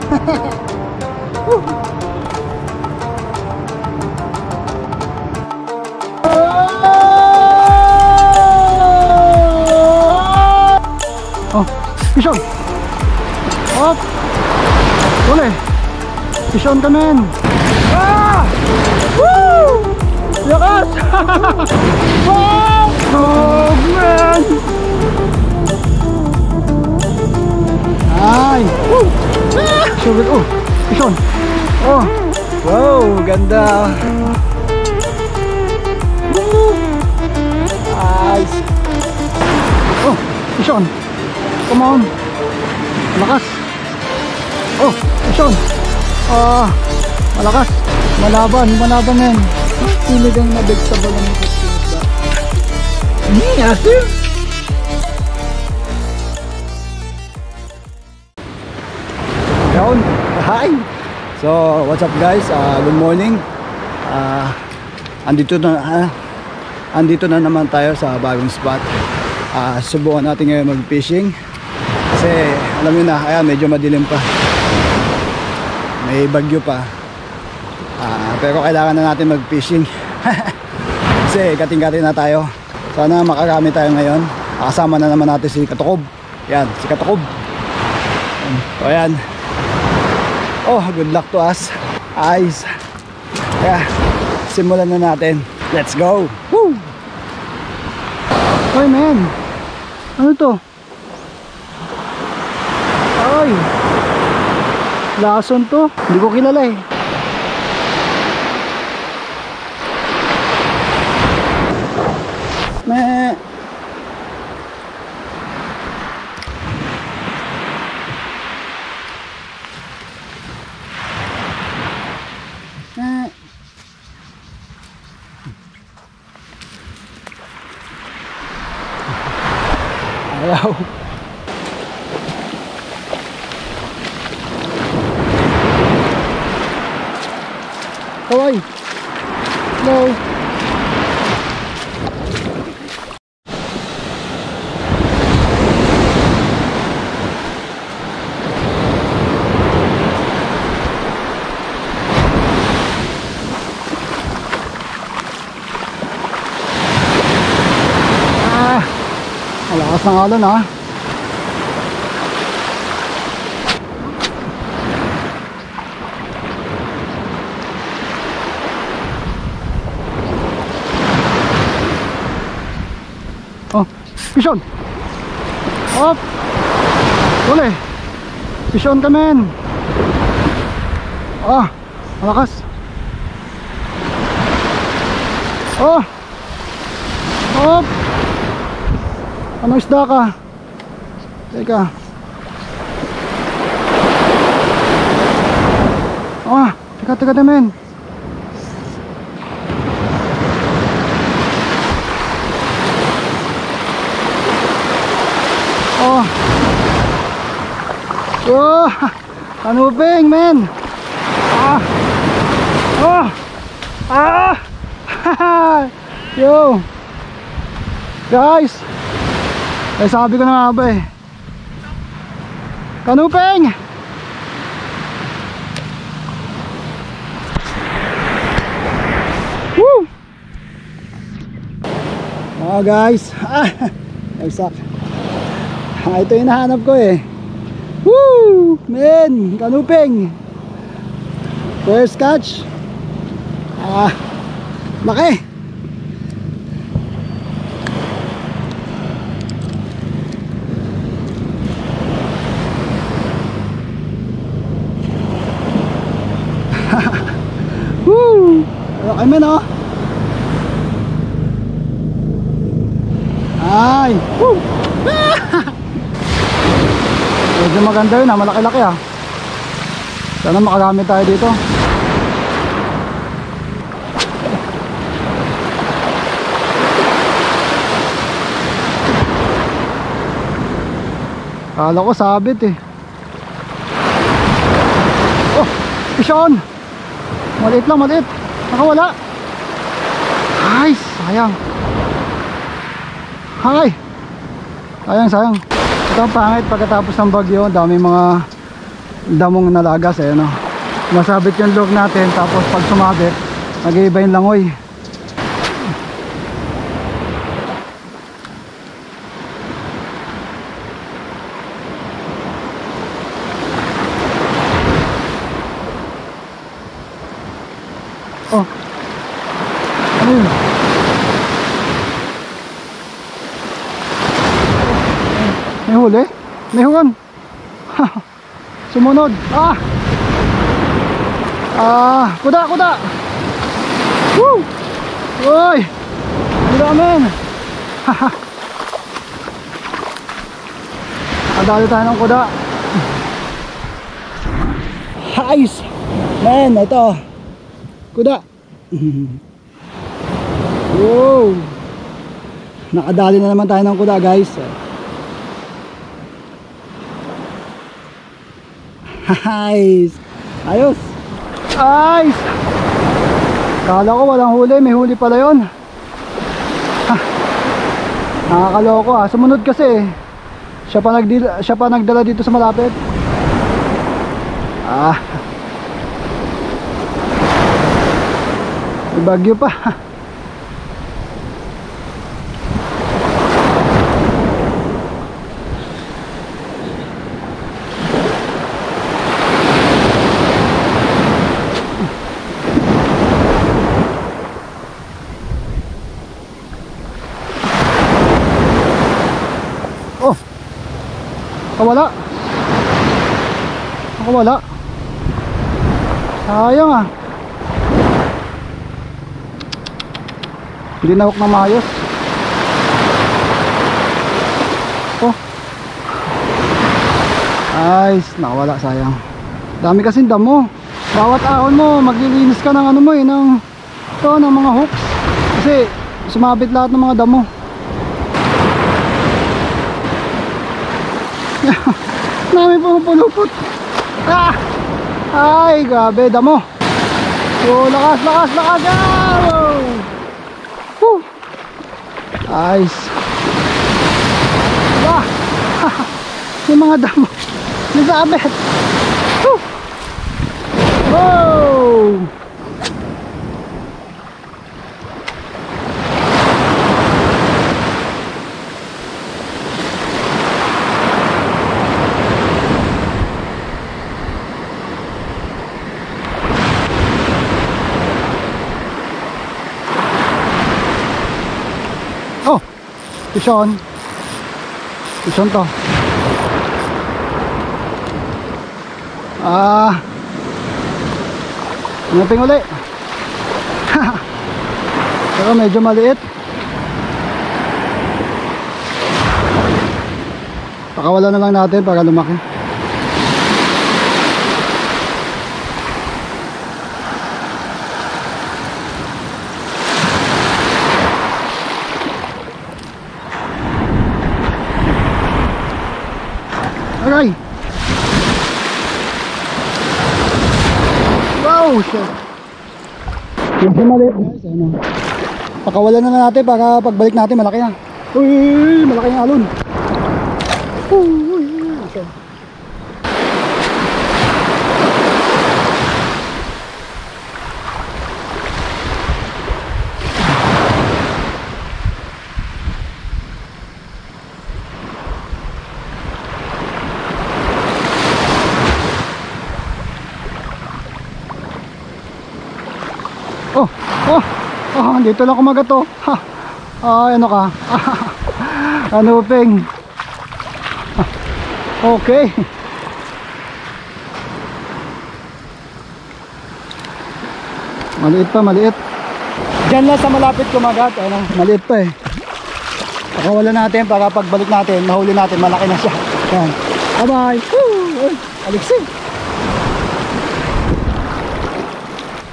Oh, fish on. Up. Boleh. Fish on ka, men. Ah! Woo! Yakas! Wow! Oh, man! Ay! Woo! Sugar. Oh, fish on. Oh. Wow, ganda. Woo! Nice. Oh, fish on. Come on. Malakas. Oh, fish on. Ah, malakas. Malaban men. Siligang na big sa balang ng isda. Asim. Yun. Hi. So, what's up guys? Good morning. Andito na naman tayo sa bagong spot. Subukan natin ngayon mag-fishing. Kasi alam niyo na, ayan, medyo madilim pa. May bagyo pa. Pero kailangan na natin mag-fishing. Kasi kating-kating na tayo. Sana makarami tayo ngayon. Kasama na naman natin si Katukob. Yan, si Katukob. So ayan. Oh, good luck to us. Ayos. Kaya simulan na natin. Let's go. Woo! Hoy man, ano to? Ay, lason to. Hindi ko kilala eh. Meh. Ayaw. Kaway. No. Malakas ng alon ha. Oh, fish on. Up. Boleh. Fish on ka men. Ah, malakas. Oh. Up. Ano isda ka? Teka. Ah, teka na men. Oh. Oh, kanuping men. Ah. Oh. Ah. Yo. Guys. Eh sabi ko na nga ba eh. Kanuping! Woo! Oh guys. Nagsak. Ito yung hinahanap ko eh. Woo! Men! Kanuping! First catch. Laki! Woo! Laki men oh. Ay! Woo! Medyo maganda yun ha, malaki-laki ha. Sana makagamit tayo dito. Kala ko sabit eh. Oh! Fish on! Maliit lang, maliit. Nakawala. Ay, sayang. Ay! Sayang. Ito ang pangit pagkatapos ng bagyo. Dami mga damong nalagas eh, no? Masabit yung log natin, tapos pag sumabit mag-iiba yung langoy. Oh, ano yun? May huli? May hugon. Sumunod. Kuda, kuda. Woo! Uy! Kuda men. Adali tayo ng kuda. Hais! Men, ito. Kuda. Wow! Nakadali na naman tayo ng kuda, guys. Ayos. Ayos. Ayos. Kala ko walang huli, may huli pala yun. Nakakaloko ah. Sumunod kasi siya pa nagdala dito sa malapit. May bagyo pa. Wala. Ako wala. Sayang ah. Hindi na hook na maayos. Oh. Ayos, nakawala, sayang. Dami kasing damo. Bawat ahon mo, maglilinis ka ng ano mo eh, ng mga hooks. Kasi sumabit lahat ng mga damo. Namin pumupulupot. Ay, grabe, damo. So, lakas, lakas, lakas. Woo! Ayos. Yung mga damo nasabit. Wow! Pison to. Ngaping uli. Pero medyo maliit. Pakawalan na lang natin para lumaki. Aray! Wow! Shit! Medyo maliit guys, ano? Pakawalan na natin para pagbalik natin malaki na. Uy! Malaki yung alon. Uy! Shit! Dito lang kumagat to. Ano ka? Anuping. Okay. Maliit pa, maliit. Diyan lang sa malapit kumagat. Ano, maliit pa eh. Pakawalan natin para pagbalik natin, mahuli natin, malaki na siya. Yan. Bye-bye. Alexi.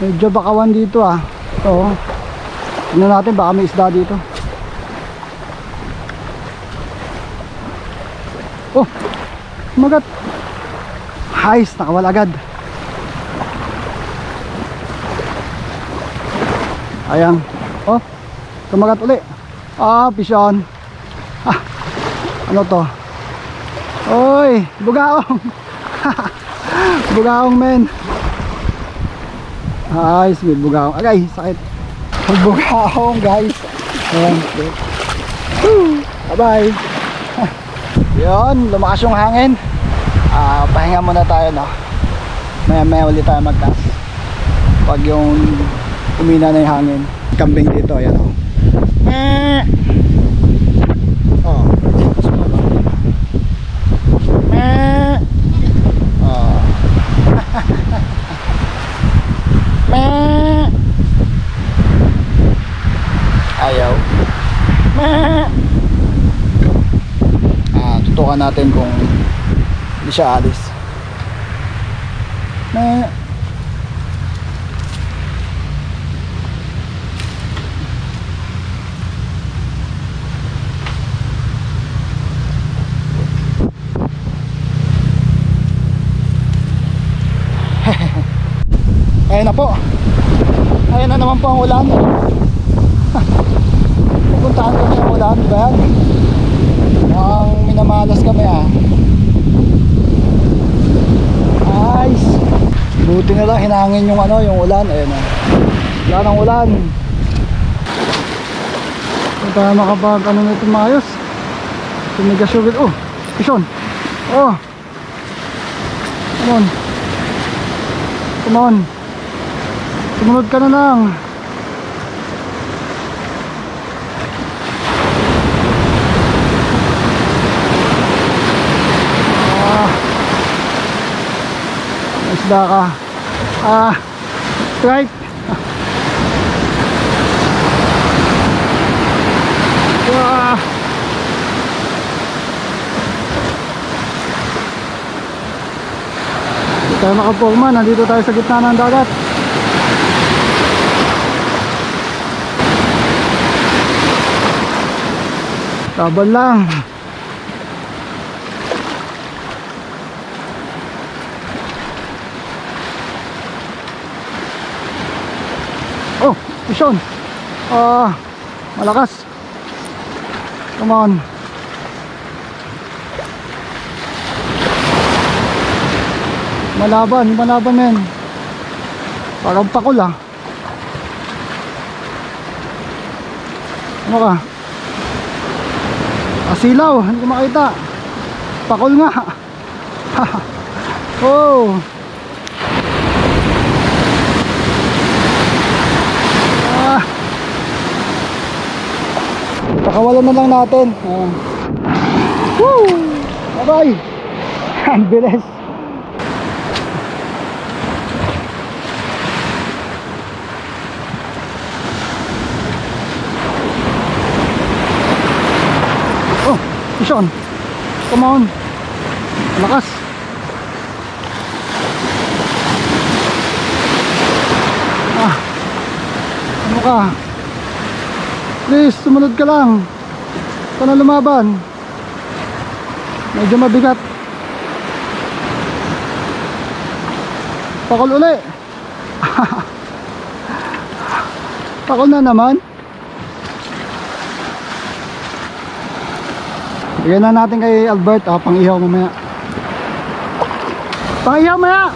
Medyo bakawan dito ah. Oo. Tignan natin, baka may isda dito. Oh, kumagat. Hayes, nakawala agad. Ayan. Oh, kumagat uli. Pison. Ano to? Oy, bugaong. Bugaong men. Ay, may bugaong. Agay, sakit. Bugaong guys. Ayan. Bye bye. Yun, lumakas yung hangin. Pahinga muna tayo, no. Maya ulit tayo magtas pag yung umina na yung hangin. Kambing dito, ayan o. Oh. Oh. Ayaw. Tutukan natin kung hindi siya alis. Ayun na po. Ayun na naman po ang ulan. Pupuntahan kami ng ulan, ba yan? Mukhang minamalas kami Nice. Buti na lang hinangin yung yung ulan. Ayun na. Wala ng ulan. Hindi tayo makapag nito maayos. Tumigas yung Pison. Come on. Come on. Sumunod ka na lang. Isda ka. Strike. Hindi tayo makapugma. Nandito tayo sa gitna ng dagat. Laban lang. Pison. Malakas. Come on. Malaban men. Parang pakul Ano ka? Asilaw, hindi ko makita. Pakul nga. Oh. Pakawalan na lang natin. Woo! Bye-bye. Ang bilis. Pison. Come on. Lakas. Ano ka? Please, sumunod ka lang. Ito na lumaban. Medyo mabigat. Pakol uli. Pakol na naman. Bigyan na natin kay Albert pang-ihaw mamaya. Pang-ihaw maya.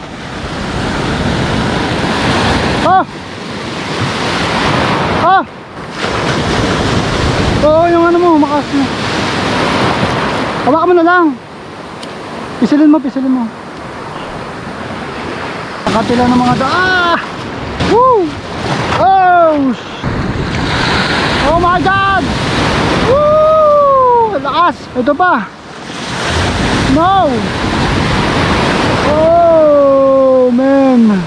Oo, yung mo, makas mo. Hawakan mo na lang. Pisilin mo. Nakatila ng mga Woo! Oh my God! Woo! Lakas! Ito pa! No! Oh, man!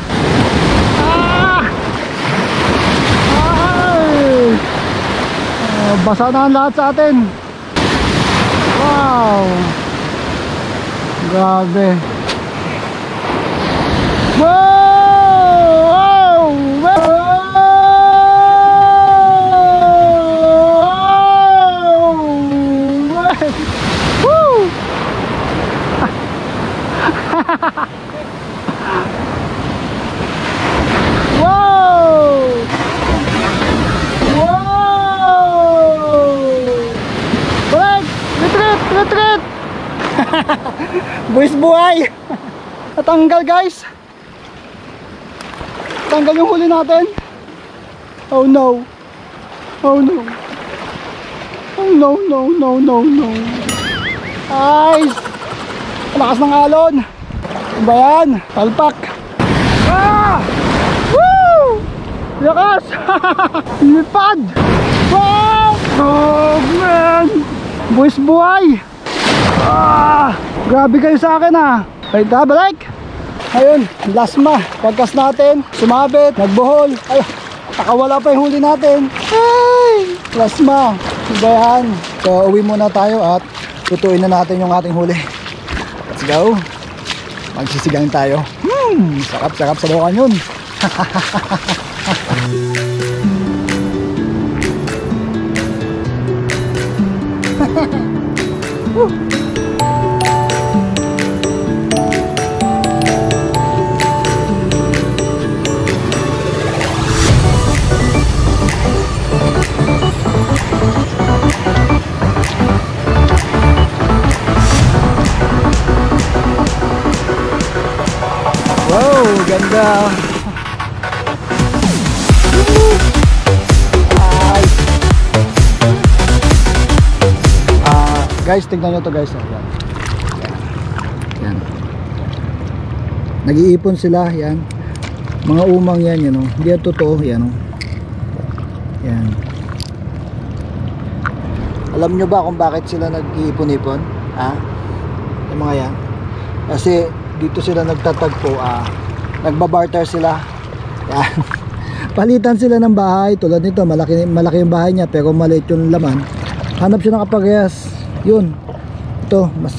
Basa na ang lahat sa atin. Wow! Grabe. Wow! Woo! Buwis buhay. Natanggal guys. Tanggal yung huli natin. Oh no. Oh no. Oh no, no, no, no, no. Guys. Lakas ng alon. Ano ba yan? Palpak. Ah! Woo! Lakas. Lipad. Wow! Oh man. Buwis buhay. Ah! Grabe kayo sa akin ah. Right na, balik. Ayun, lasma. Pagkas natin, sumabit, nagbuhol. Ay, nakawala pa yung huli natin. Ay! Lasma. Diba yan? So, uwi muna tayo at tutuin na natin yung ating huli. Let's go. Magsisigang tayo. Sarap-sarap sa bukan yun. Wow, ganda. Ay. Guys, tignan nyo to guys. Yan. Yan. Nag-iipon sila, yan. Mga umang yan, yan o. Hindi yan totoo, yan o. Yan. Alam nyo ba kung bakit sila nag-iipon-ipon? Ha? Yung mga yan. Kasi dito sila nagtatagpo, nagbabarter sila. Yan. Palitan sila ng bahay. Tulad nito, malaki yung bahay niya pero maliit yung laman. Hanap siya ng kaparehas. Yun. Ito, mas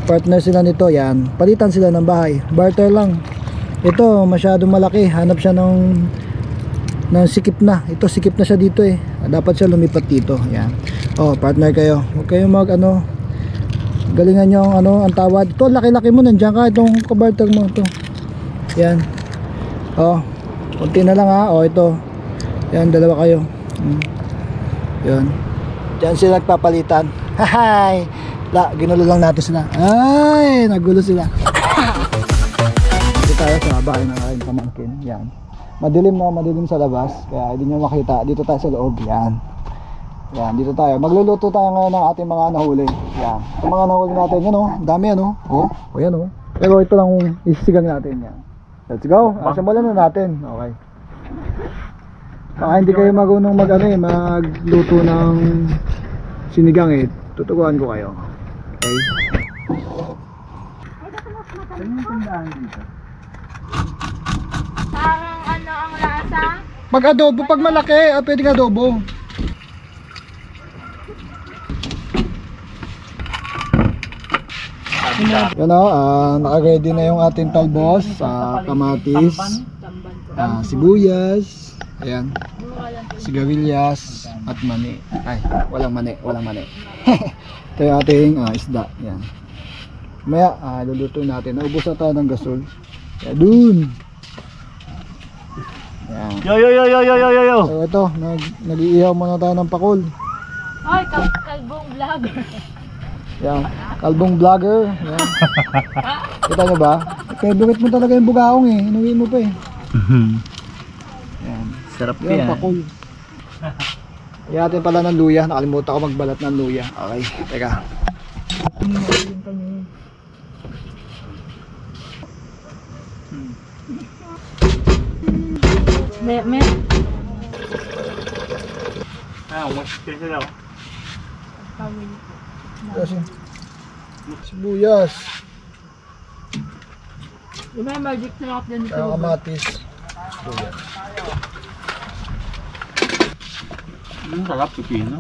partner sila nito. Yan. Palitan sila ng bahay. Barter lang. Ito, masyadong malaki. Hanap siya ng sikip na. Ito, sikip na siya dito eh. Dapat siya lumipat dito. Yan. Oh, partner kayo. Huwag kayong galingan nyo ang tawad. Ito, laki-laki mo, nandiyan ka. Itong kabarter mo, ito. Yan. Oh, kunti na lang ha. Oh, ito. Yan, dalawa kayo. Yan. Diyan sila nagpapalitan. Hahay! Ginulo lang natin sila. Ay, nagulo sila. Dito tayo sa bahay ng aking pamangkin. Yan. Madilim na, madilim sa labas. Kaya hindi nyo makita. Dito tayo sa loob. Yan. Yan, dito tayo. Magluluto tayo ngayon ng ating mga nahuli. Yan. Yung mga nahuli natin, yan o. Dami yan o. O, yan o. Pero ito lang isisigang natin yan. Let's go. Simulan na natin. Okay. Baka hindi kayo marunong magluto ng sinigang eh. Tuturuan ko kayo. Okay. Saan yung tindahan dito? Parang ang lasa? Pag adobo, pag malaki, pwedeng adobo. Yan o, naka-ready na yung ating talbos, kamatis, sibuyas, ayan, sigarilyas, at mani. Ay, walang mani. Ito yung ating isda, yan. Maya, luluto natin. Naubos na tayo ng gasol. Yan, dun. Yan. Yo. So ito, nag-iihaw muna tayo ng pakul. Ay, kalbong vlogger. Yan, kalbong vlogger. Yan. Kita nyo ba? Favorite mo talaga yung bugaong eh. Inuwi mo pa eh. Yan. Sarap yan. Yan, pakul. Iyatin pala ng luya. Nakalimutan ko magbalat ng luya. Okay, teka. Me. Sibuyas. Di ba yung magic sarap din dito? Kamatis. Sibuyas. Sarap pipino.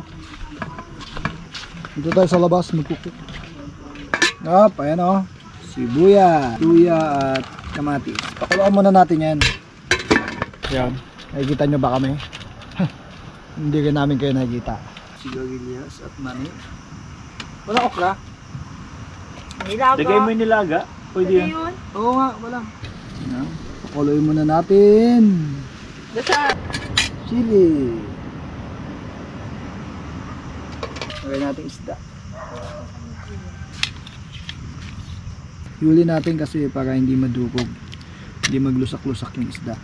Dito tayo sa labas magkukuk. Ayan o. Sibuyas, luya at kamatis. Pakuluan muna natin yan. Yan. Nakikita nyo ba kami? Hindi rin namin kayo nakikita. Sigarilyas at mani. Wala okra? Nilaga. Lagay mo yung nilaga. Pwede yan. Oo nga, wala. Yan. Pakuluin muna natin. Basta. Chili. Lagay natin isda. Huli natin kasi para hindi madukog. Hindi maglusak-lusak yung isda.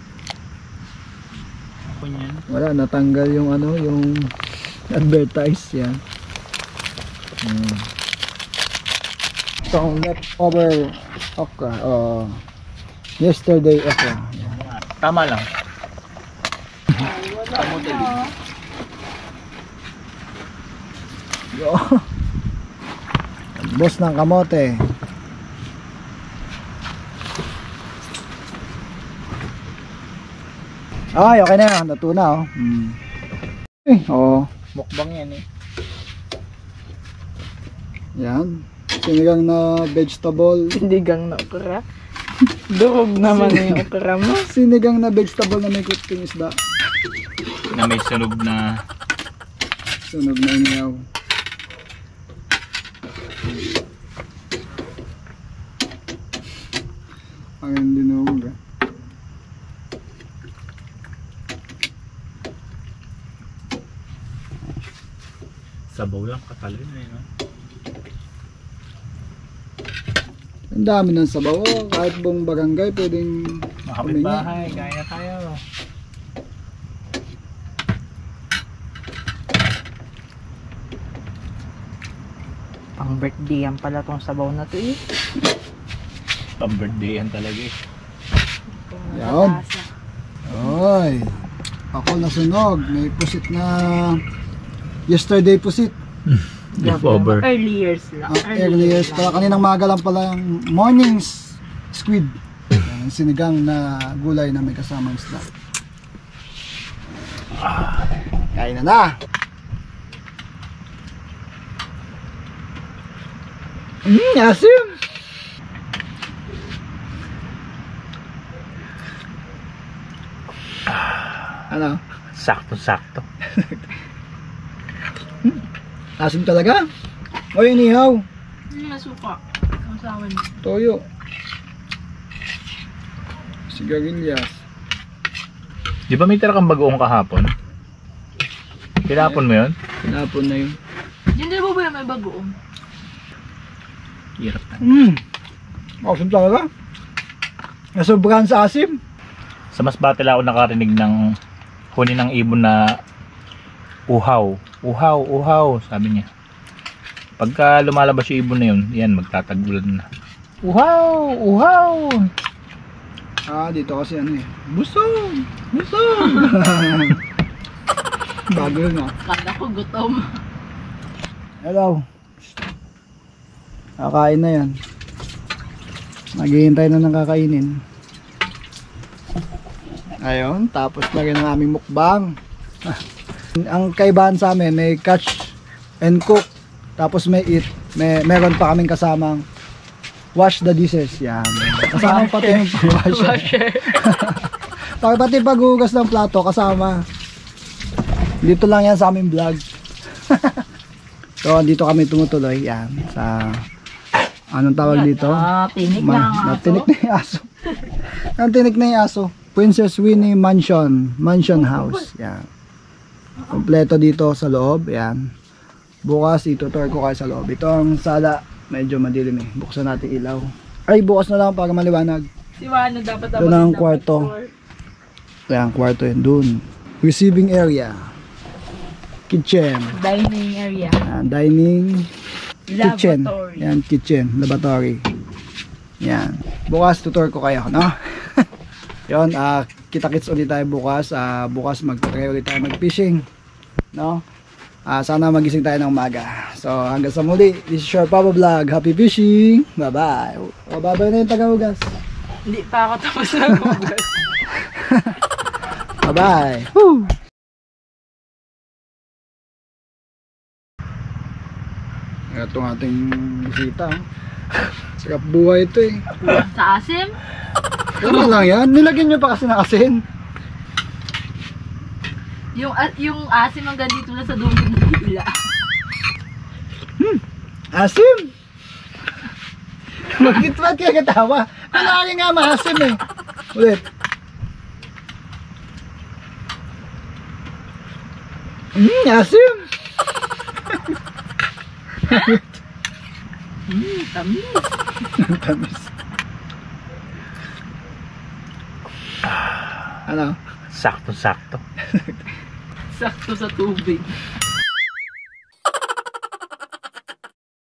Ako yan. Wala, natanggal yung ano, yung advertise yan. Itong leftover okra. Yesterday okra. Tama lang. Yo. Boss ng kamote. Ay, okay na. Natuna oh. Oo. Mukbang yan eh. Yan. Sinigang na vegetable. Sinigang na okra. Durog naman yung okra mo. Sinigang na vegetable na may kuting isda. Na may sunog na Sunog na inihaw. Ang dinuog ah. sabaw lang katalin eh. No? Ang dami ng sabaw. Oh. Kahit buong barangay pwedeng Makapit bahay, kaya tayo. Pang birthday yan pala tong sabaw na to eh. Pang birthday yan talaga eh. Yan. Oy. Ako nasunog. May pusit na yesterday pusit. Leftover. Early years lang. Early years. Kaya kaninang maga lang pala yung mornings squid. Yan, sinigang na gulay na may kasamang isda. Kain na na. Asim. Ano? Sakto-sakto. Asim talaga? O inihaw. Hindi na suka. Ang sawa niya. Toyo. Sigarilyas. Di ba may tira kang bagoong kahapon? Tinapon mo yun? Tinapon na yun. Yun din ba may bagoong? Hirap na. Asim talaga. Nasobrahan sa asim. Sa mas batila ako nakarinig ng huni ng ibon na uhaw. Uhaw, uhaw, sabi niya. Pagka lumalabas yung ibon na yun, yan, magtatagulan na. Uhaw, uhaw! Dito kasi ano eh. Busog! Busog! Bago yun ah. Kala ko gutom. Hello. Kakain na yan. Naghihintay na ng kakainin. Ayun, tapos na rin ang aming mukbang. Ang kaibahan sa amin, may catch and cook. Tapos may eat. Meron pa kaming kasamang wash the dishes. Yan. Kasama pati yung washer. Pati paghugas ng plato, kasama. Dito lang yan sa aming vlog. So, dito kami tumutuloy. Yan. Sa, anong tawag dito? Tinik na ang aso. Tinik na yung aso. Ang tinik na yung aso. Princess Winnie Mansion. Mansion House. Yan. Kompleto dito sa loob. Yan. Bukas itutur ko kayo sa loob. Ito ang sala. Medyo madilim eh. Buksan natin ilaw. Ay, bukas na lang para maliwanag. Si Wano dapat Ito na ang kwarto. Yan, kwarto yun. Doon. Receiving area. Kitchen. Dining area. Yan, dining. Kitchen. Lavatory. Yan, kitchen. Lavatory. Yan. Bukas tutur ko kayo, no? Yon, kita-kits ulit tayo bukas. Bukas mag-try ulit tayo mag-fishing, no? Sana magising tayo ng umaga. So, hanggang sa muli. This is your Papa Vlog. Happy fishing! Bye-bye! Bye-bye na yung taga-ugas. Hindi pa ako tapos na hugas. Bye-bye! Woo! Ito ang ating bisita. Sarap buhay ito eh. Sa asim? Ano lang yan? Nilagyan nyo pa kasi ng asin. Yung asim hanggang dito na sa dulo ng dila. Asim! Bakit kayo katawa? Malaki nga maasim eh. Ulit. Asim! Tamis. Tamis. Ano? Sakto-sakto. Sakto sa tubig.